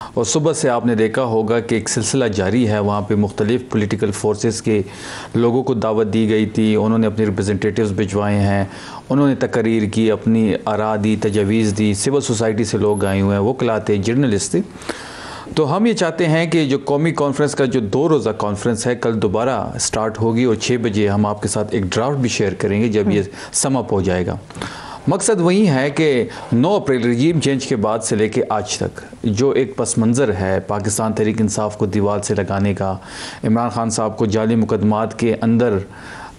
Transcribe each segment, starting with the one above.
और सुबह से आपने देखा होगा कि एक सिलसिला जारी है, वहाँ पे मुख्तलिफ़ पॉलिटिकल फोर्सेस के लोगों को दावत दी गई थी, उन्होंने अपने रिप्रेजेंटेटिव्स भिजवाए हैं, उन्होंने तकरीर की, अपनी आरा दी, तजवीज़ दी, सिविल सोसाइटी से लोग आए हुए हैं, वकला थे, जर्नलिस्ट थे। तो हम ये चाहते हैं कि जो कौमी कॉन्फ्रेंस का जो 2 रोज़ा कॉन्फ्रेंस है कल दोबारा स्टार्ट होगी और 6 बजे हम आपके साथ एक ड्राफ्ट भी शेयर करेंगे जब ये सम अप हो जाएगा। मकसद वही है कि 9 अप्रैल रजीम चेंज के बाद से लेके आज तक जो एक पस मंज़र है पाकिस्तान तहरीक इंसाफ को दीवार से लगाने का, इमरान खान साहब को जाली मुकदमात के अंदर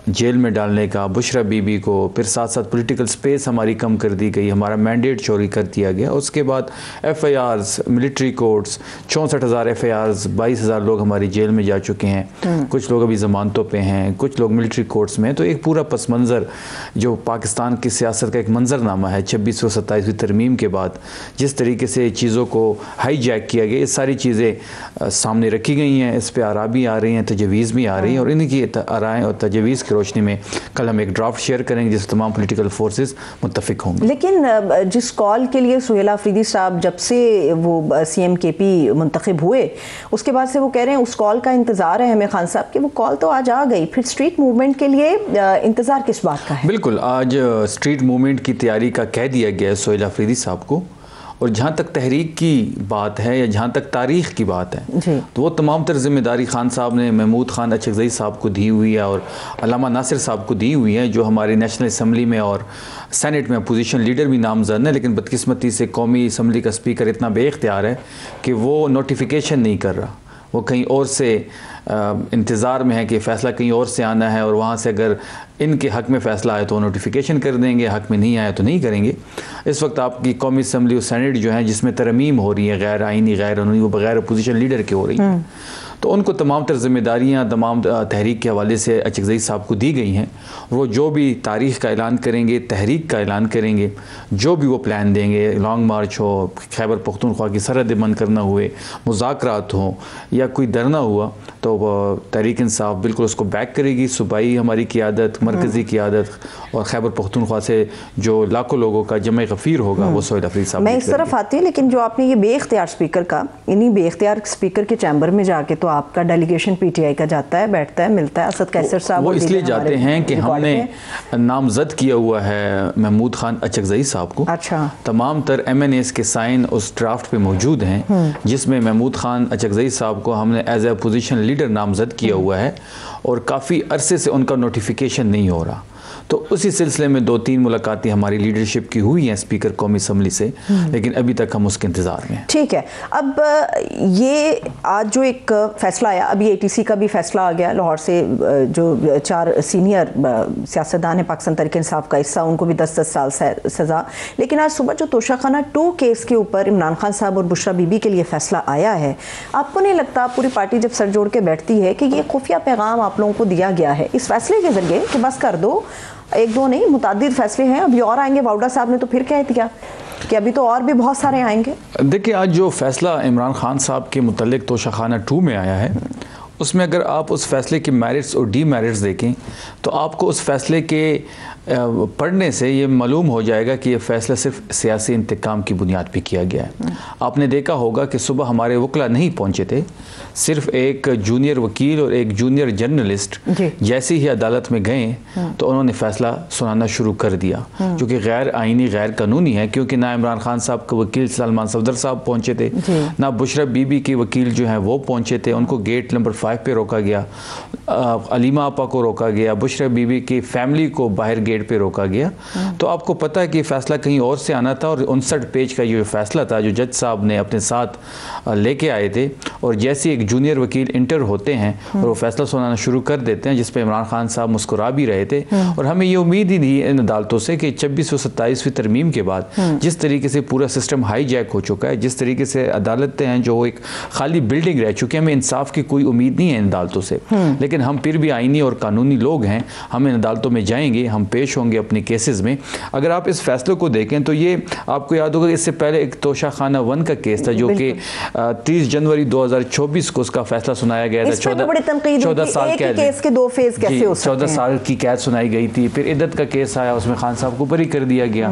जेल में डालने का, बुशरा बीबी को, फिर साथ साथ पॉलिटिकल स्पेस हमारी कम कर दी गई, हमारा मैंडेट चोरी कर दिया गया, उसके बाद FIRs, मिलिट्री कोर्ट्स, 64,000 FIRs, 22,000 लोग हमारी जेल में जा चुके हैं, कुछ लोग अभी ज़मानतों पे हैं, कुछ लोग मिलिट्री कोर्ट्स में। तो एक पूरा पस मंज़र जो पाकिस्तान की सियासत का एक मंजरनामा है 2627वीं तरमीम के बाद जिस तरीके से चीज़ों को हाई जैक किया गया, ये सारी चीज़ें सामने रखी गई हैं, इस पर आरा भी आ रही हैं, तजवीज़ भी आ रही हैं और इनकी आराएँ और तजवीज़ रोशनी में कल हम एक ड्राफ्ट शेयर करेंगे जिससे तमाम पॉलिटिकल फोर्सेस मुत्तफिक होंगे। लेकिन जिस कॉल के लिए सुहेल आफरीदी साहब जब से वो CM KP मुंतखब हुए उसके बाद से वो कह रहे हैं उस कॉल का इंतजार है हमें खान साहब की, वो कॉल तो आज आ गई, फिर स्ट्रीट मूवमेंट के लिए इंतजार किस बात का है? बिल्कुल, आज स्ट्रीट मूवमेंट की तैयारी का कह दिया गया है सुहेल आफरीदी साहब को। और जहाँ तक तहरीक की बात है या जहाँ तक तारीख़ की बात है तो वो तमाम तर ज़िम्मेदारी खान साहब ने महमूद खान अचकज़ई साहब को दी हुई है और अल्लामा नासिर साहब को दी हुई है, जो हमारी नेशनल असम्बली में और सेनेट में अपोजिशन लीडर भी नामज़द है। लेकिन बदकिस्मती से कौमी असम्बली का स्पीकर इतना बेख्तियार है कि वो नोटिफिकेशन नहीं कर रहा, वो कहीं और से इंतज़ार में है कि फ़ैसला कहीं और से आना है और वहाँ से अगर इनके हक़ में फ़ैसला आए तो नोटिफिकेशन कर देंगे, हक़ में नहीं आया तो नहीं करेंगे। इस वक्त आपकी कौमी असम्बली और सेनेट जो है जिसमें तरमीम हो रही है गैर आइनी गैर कानूनी, वो बग़ैर अपोजिशन लीडर के हो रही है, तो उनको तमाम तर ज़िम्मेदारियाँ तमाम तहरीक के हवाले से अचकज़ई साहब को दी गई हैं। वो जो भी तारीख़ का ऐलान करेंगे, तहरीक का ऐलान करेंगे, जो भी वो प्लान देंगे, लॉन्ग मार्च हो, खैबर पख्तूनख्वा की सरहद बंद करना हुए, मुज़ाकरात हों या कोई धरना हुआ, तो तहरीक इंसाफ बिल्कुल उसको बैक करेगी। सूबाई हमारी क़ियादत, मरकज़ी क़ियादत और खैबर पख्तूनख्वा से जो लाखों लोगों का जमा गफ़ीर होगा वो सुहेल आफरीदी साहब। मैं इस तरफ आती हूँ, लेकिन जो आपने ये बेख्तियार स्पीकर का, इन्हीं बेख्तियार स्पीकर के चैम्बर में जाके तो आपका डेलीगेशन PTI का जाता है, बैठता है, मिलता है असद कैसर साहब। वो इसलिए जाते हैं कि हमने नामजद किया हुआ है महमूद खान अचकज़ई साहब को। अच्छा, तमाम तर MNAs के साइन उस ड्राफ्ट पे मौजूद हैं जिसमें महमूद खान अचकज़ई साहब को हमने एज ए अपोजिशन लीडर नामजद किया हुआ है और काफ़ी अरसे से उनका नोटिफिकेशन नहीं हो रहा। तो उसी सिलसिले में 2-3 मुलाकातें हमारी लीडरशिप की हुई हैं स्पीकर कौमी असम्बली से, लेकिन अभी तक हम उसके इंतज़ार में हैं। ठीक है, अब ये आज जो एक फ़ैसला आया, अभी ATC का भी फ़ैसला आ गया लाहौर से, जो 4 सीनियर सियासतदान हैं पाकिस्तान तहरीक इंसाफ का हिस्सा, उनको भी 10-10 साल सज़ा। लेकिन आज सुबह जो तोशाखाना 2 केस के ऊपर इमरान खान साहब और बुशरा बीबी के लिए फ़ैसला आया है, आपको नहीं लगता पूरी पार्टी जब सर जोड़ के बैठती है कि ये खुफिया पैगाम आप लोगों को दिया गया है इस फैसले के ज़रिए कि बस कर दो, 1-2 नहीं मुतअद्दिद फैसले हैं, अभी और आएंगे? वाउडा साहब ने तो फिर कह दिया कि अभी तो और भी बहुत सारे आएंगे। देखिए, आज जो फैसला इमरान खान साहब के मुतल्लिक तोशाखाना 2 में आया है उसमें अगर आप उस फैसले के मेरिट्स और डीमेरिट्स देखें तो आपको उस फैसले के पढ़ने से ये मालूम हो जाएगा कि ये फ़ैसला सिर्फ सियासी इंतकाम की बुनियाद पर किया गया है। आपने देखा होगा कि सुबह हमारे वकला नहीं पहुँचे थे, सिर्फ एक जूनियर वकील और एक जूनियर जर्नलिस्ट जैसे ही अदालत में गए तो उन्होंने फ़ैसला सुनाना शुरू कर दिया, जो कि गैर आइनी गैर कानूनी है, क्योंकि ना इमरान खान साहब के वकील सलमान सफदर साहब पहुँचे थे, ना बुशरा बीबी के वकील जो हैं वो पहुँचे थे, उनको गेट नंबर 5 पे रोका गया, अलीमा आपा को रोका गया, बुशरा बीबी की फैमिली को बाहर गेट पे रोका गया। तो आपको पता है कि फ़ैसला कहीं और से आना था और 59 पेज का जो फ़ैसला था जो जज साहब ने अपने साथ लेके आए थे, और जैसे एक जूनियर वकील इंटर होते हैं और वो फैसला सुनाना शुरू कर देते हैं, जिस पे इमरान खान साहब मुस्कुरा भी रहे थे। और हमें ये उम्मीद ही थी इन अदालतों से कि 2627वीं तरमीम के बाद जिस तरीके से पूरा सिस्टम हाई जैक हो चुका है, जिस तरीके से अदालतें हैं जो एक खाली बिल्डिंग रह चुकी है, हमें इंसाफ की कोई उम्मीद नहीं है इन अदालतों से। लेकिन हम फिर भी आइनी और कानूनी लोग हैं, हम इन अदालतों में जाएंगे, हम पेश पेश होंगे अपने केसेस में। अगर आप इस फैसले को देखें तो ये आपको याद होगा इससे पहले एक तोशा खाना 1 का केस था जो कि 30 जनवरी 2024 को उसका फैसला सुनाया गया था। 14 साल केस के 2 फेज कैसे हो सकते हैं? 14 साल की कैद सुनाई गई थी। फिर इद्दत का केस आया, उसमें खान साहब को बरी कर दिया गया।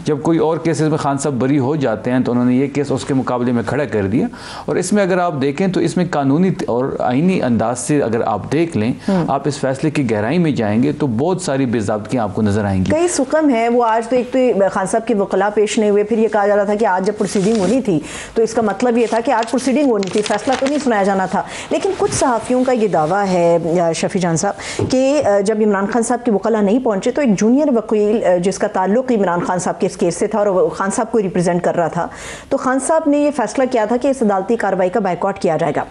जब कोई और केसेस में खान साहब बरी हो जाते हैं तो उन्होंने ये केस उसके मुकाबले में खड़ा कर दिया। और इसमें अगर आप देखें तो इसमें कानूनी और आईनी अंदाज से अगर आप देख लें, आप इस फैसले की गहराई में जाएंगे तो बहुत सारी बेज़ाब्तियां आपको नजर आएंगी। कई सुकम है वो आज तो एक तो खान साहब के वकला पेश नहीं हुए, फिर ये कहा जा रहा था कि आज जब प्रोसीडिंग होनी थी तो इसका मतलब ये था कि आज प्रोसीडिंग होनी थी, फैसला तो नहीं सुनाया जाना था। लेकिन कुछ सहाफ़ियों का ये दावा है शफी जान साहब कि जब इमरान खान साहब के वकला नहीं पहुंचे तो एक जूनियर वकील जिसका ताल्लुक इमरान खान साहब के इस केस से था और खान साहब को रिप्रेजेंट कर रहा था, तो खान साहब ने ये फैसला किया था कि इस अदालती कार्रवाई का बायकॉट किया जाएगा।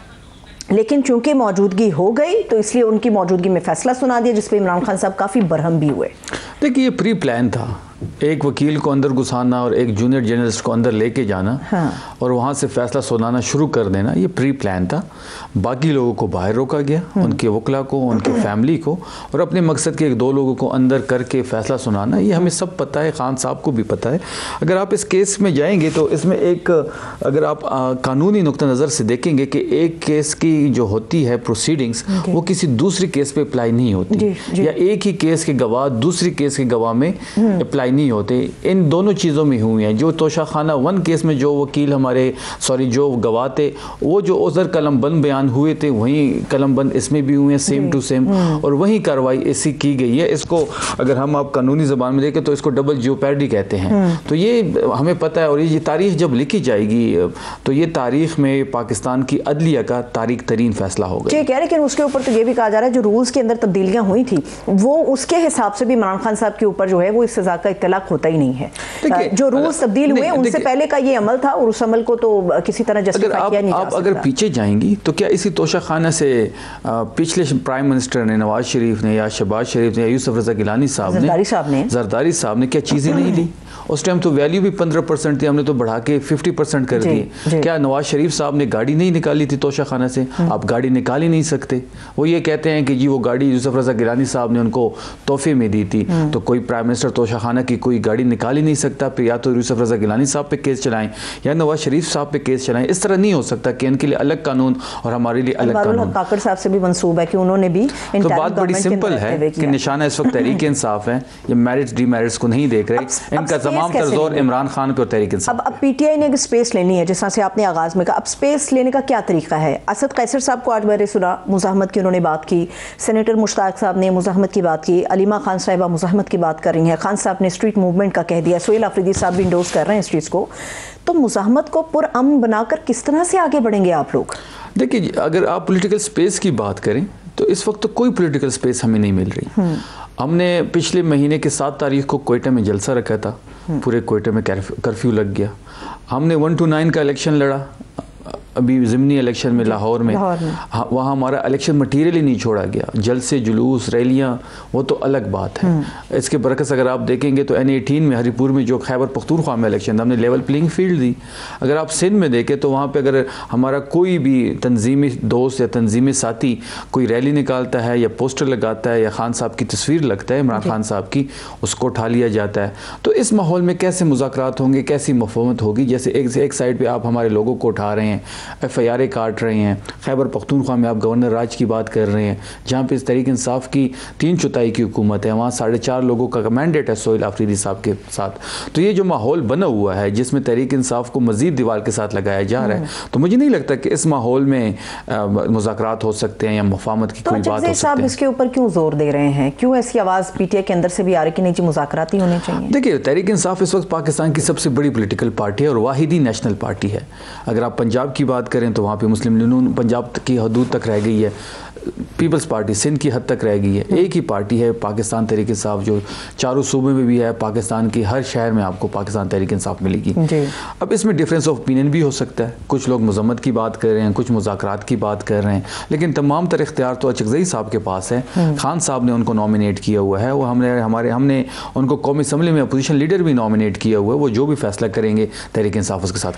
लेकिन चूंकि मौजूदगी हो गई तो इसलिए उनकी मौजूदगी में फैसला सुना दिया, जिस पे इमरान खान साहब काफ़ी बरहम भी हुए। देखिए ये प्री प्लान था, एक वकील को अंदर घुसाना और एक जूनियर जर्नलिस्ट को अंदर लेके जाना, हाँ। और वहाँ से फैसला सुनाना शुरू कर देना, ये प्री प्लान था। बाकी लोगों को बाहर रोका गया, उनके वकला को, उनके फैमिली को, और अपने मकसद के 1-2 लोगों को अंदर करके फैसला सुनाना, ये हमें सब पता है, खान साहब को भी पता है। अगर आप इस केस में जाएंगे तो इसमें एक अगर आप कानूनी नुक्ता नज़र से देखेंगे कि एक केस की जो होती है प्रोसीडिंग्स वो किसी दूसरी केस पे अप्लाई नहीं होती, या एक ही केस के गवाह दूसरी केस के गवाह में अप्लाई नहीं होते। इन दोनों चीज़ों में हुई हैं। जो तोशा खाना 1 केस में जो वकील जो गवाह थे वो जो उज़र कलम बंद बयान हुए थे वहीं कलम बंद इसमें भी हुए हैं, सेम टू सेम, और वहीं कार्रवाई ऐसी की गई है। इसको अगर हम आप कानूनी ज़बान में देखें तो इसको डबल जियोपैडी कहते हैं। तो ये हमें पता है, और ये तारीख जब लिखी जाएगी तो ये तारीख में पाकिस्तान की अदलिया का तारीख तरीन फैसला होगा। ठीक है, लेकिन उसके ऊपर तो ये भी कहा जा रहा है जो रूल्स के अंदर तब्दीलियां हुई थी वो उसके हिसाब से भी इमरान खान साहब के ऊपर जो है वो इस सजा का इत्तलाक होता ही नहीं है। जो रूल्स तब्दील हुए उनसे पहले का ये अमल था और उस अमल को तो किसी तरह जस्टिफाई किया नहीं जा सकता। आप अगर पीछे जाएंगी तो क्या इसी तोशा खाना से पिछले प्राइम मिनिस्टर ने, नवाज शरीफ ने या शहबाज शरीफ ने या यूसुफ रजा गिलानी साहब ने, जरदारी साहब ने क्या चीज़ें नहीं ली? उस टाइम तो वैल्यू भी 15% थी, हमने तो बढ़ा के 50% कर दी। क्या नवाज शरीफ साहब ने गाड़ी नहीं निकाली थी तोशा खाना से? आप गाड़ी निकाल ही नहीं सकते। वो ये कहते हैं कि जी वो गाड़ी यूसुफ रजा गिलानी साहब ने उनको तोहफे में दी थी, तो कोई प्राइम मिनिस्टर तोशा खाना की कोई गाड़ी निकाल ही नहीं सकता। फिर या तो यूसुफ रजा गिलानी साहब पे केस चलाएं या नवाज शरीफ साहब पे केस चलाएं। इस तरह नहीं हो सकता कि इनके लिए अलग कानून और हमारे लिए अलग कानून। काकड़ साहब से भी मंसूब है कि उन्होंने भी, तो बात बड़ी सिंपल है कि निशाना इस वक्त तहरीक इंसाफ है, ये मैरिट्स डीमेरिट्स को नहीं देख रहे। इनका तमाम तर्जोर इमरान खान पे और तहरीक इंसाफ। अब पीटीआई ने स्पेस लेनी है, जिस तरह से आपने आगाज में कहा, अब स्पेस लेने का क्या तरीका है? असद कैसर साहब को आज मैंने सुना, मुज़ाहमत की उन्होंने बात की, सेनेटर मुश्ताक साहब ने मुज़ाहमत की बात की, अलीमा खान साहिबा मुज़ाहमत की बात कर रही हैं, खान साहब ने स्ट्रीट मूवमेंट का कह दिया, सोहेल अफरीदी साहब भी इंडोर्स कर रहे हैं इस चीज़ को। तो मुज़ाहमत को पुरअमन बनाकर किस तरह से आगे बढ़ेंगे आप लोग? देखिए, अगर आप पॉलिटिकल स्पेस की बात करें तो इस वक्त तो कोई पॉलिटिकल स्पेस हमें नहीं मिल रही। हमने पिछले महीने की 7 तारीख को कोयटा में जलसा रखा था, पूरे कोयटा में कर्फ्यू लग गया। हमने 1 to 9 का इलेक्शन लड़ा, अभी ज़िमनी इलेक्शन में लाहौर में, वहाँ हमारा इलेक्शन मटीरियल ही नहीं छोड़ा गया। जलसे, जुलूस, रैलियाँ वो तो अलग बात है। इसके बरकस अगर आप देखेंगे तो N18 में हरीपुर में जो खैबर पख्तूनख्वा में इलेक्शन था, हमने लेवल प्लेइंग फील्ड दी। अगर आप सिंध में देखें तो वहाँ पे अगर हमारा कोई भी तंजीमी दोस्त या तंजीमी साथी कोई रैली निकालता है या पोस्टर लगाता है या खान साहब की तस्वीर लगता है, इमरान खान साहब की, उसको उठा लिया जाता है। तो इस माहौल में कैसे मुज़ाकरात होंगे, कैसी मफ़हूमत होगी? जैसे एक साइड पर आप हमारे लोगों को उठा रहे हैं, FIR काट रहे हैं, खैबर पख्तूनख्वा में आप गवर्नर राज की बात कर रहे हैं, जहाँ पे इस तहरीक इंसाफ की 3/4 की हुकूमत है, वहाँ 4.5 लोगों का मैंडेट है सोहेल अफरीदी साहब के साथ। तो ये जो माहौल बना हुआ है जिसमें तहरीक इंसाफ को मजीद दीवार के साथ लगाया जा रहा है, तो मुझे नहीं लगता कि इस माहौल में मुज़ाकरात हो सकते हैं या मुफाहमत की कोई बात हो सकती है। इसके ऊपर क्यों जोर दे रहे हैं? क्यों ऐसी आवाज़ PTI के अंदर से भी आ रही कि नहीं जी मुज़ाकरात ही होने चाहिए? देखिए, तहरीक इंसाफ इस वक्त पाकिस्तान की सबसे बड़ी पॉलिटिकल पार्टी है और वाहिदी नेशनल पार्टी है। अगर आप पंजाब की बात करें तो वहाँ पे मुस्लिम लीग पंजाब की हदूद तक रह गई है, पीपल्स पार्टी सिंध की हद तक रह गई है। एक ही पार्टी है पाकिस्तान तहरीक इंसाफ, जो चारों सूबे में भी है, पाकिस्तान की हर शहर में आपको पाकिस्तान तहरीक इंसाफ मिलेगी। अब इसमें डिफरेंस ऑफ ओपिनियन भी हो सकता है, कुछ लोग मज़म्मत की बात कर रहे हैं, कुछ मुज़ाकरात की बात कर रहे हैं, लेकिन तमाम तर इख्तियार तो अचकज़ई साहब के पास है। खान साहब ने उनको नॉमिनेट किया हुआ है, वो हमने उनको कौमी असम्बली में अपोजिशन लीडर भी नॉमिनेट किया हुआ है। वो जो भी फैसला करेंगे तहरीक इंसाफ उसके साथ